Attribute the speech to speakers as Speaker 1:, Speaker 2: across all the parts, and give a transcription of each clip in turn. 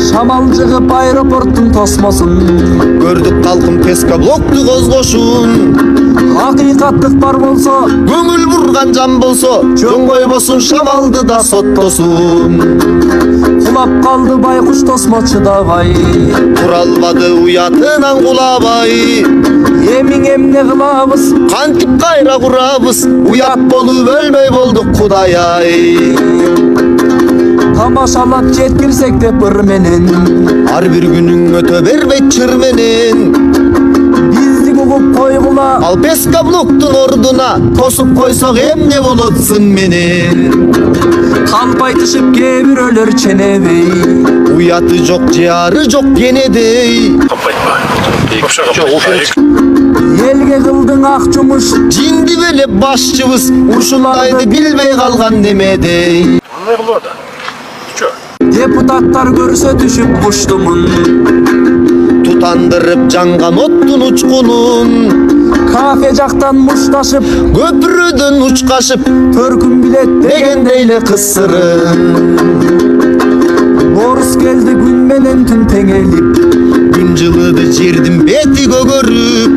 Speaker 1: Шамал жыгып аэропорттун тосмосун,
Speaker 2: Көрдүк калкым пескаблокту козгошун.
Speaker 1: Акыйкаттык бар болсо,
Speaker 2: Көңүл бурган жан болсо, жөн койбосун, шамалды да соттосун.
Speaker 1: кулап калды байкуш тосмо чыдабай.
Speaker 2: Куралбады уятынан кулабай.
Speaker 1: Эмиң эмне кылабыз,
Speaker 2: Кантип кайра курабыз, уят болуп өлмөй болдук Кудай ай.
Speaker 1: тамашалап жеткирсек деп ыр менен.
Speaker 2: Ар бир күнүң өтө бербейт чыр менен.
Speaker 1: Бизди угуп койгула,
Speaker 2: Ал пескаблоктун ордуна тосуп койсок эмне болот сын менен.
Speaker 1: калпай тышып кээ бирөөлөр ченебей.
Speaker 2: Уяты жок, жаары жок кенедей.
Speaker 1: Элге кылдың ак жумуш,
Speaker 2: Жинди белеп башчыбыз, ушуларды билбей калган немедей.
Speaker 3: Кандай кылып ата? Чо?
Speaker 1: депутаттар көрсө түшүп буштумун.
Speaker 2: Тутандырып жанган оттун учкунун.
Speaker 1: Кафе жактан мушташып,
Speaker 2: Көпүрөдөн учкашып,
Speaker 1: төркүн билет
Speaker 2: дегендей эле кысырын.
Speaker 1: Борус келди күн менен түн теңелип.
Speaker 2: Күн жылыды жердин бети көгөрүп.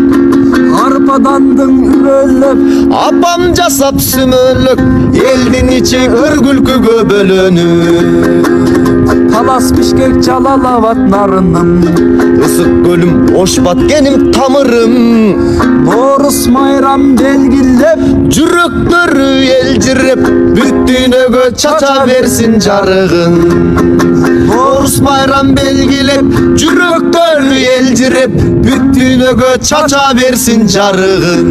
Speaker 1: Арпадандың үрөлөп,
Speaker 2: Апам жасап сүмөлөк, элдин ичи ыр күлкүгө бөлөнүп.
Speaker 1: Талас Бишкек Жалалабад нарыным.
Speaker 2: Ысык көлүм, ош баткеним тамырым.
Speaker 1: Борус майрам белгилеп,
Speaker 2: Жүрөктөрү элжиреп, бүт дүйнөгө чача берсин жарыгын. Борус майрам белгилеп, жүрөктөрү элжиреп, бүт дүйнөгө чача берсин жарыгын.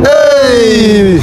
Speaker 2: Эй!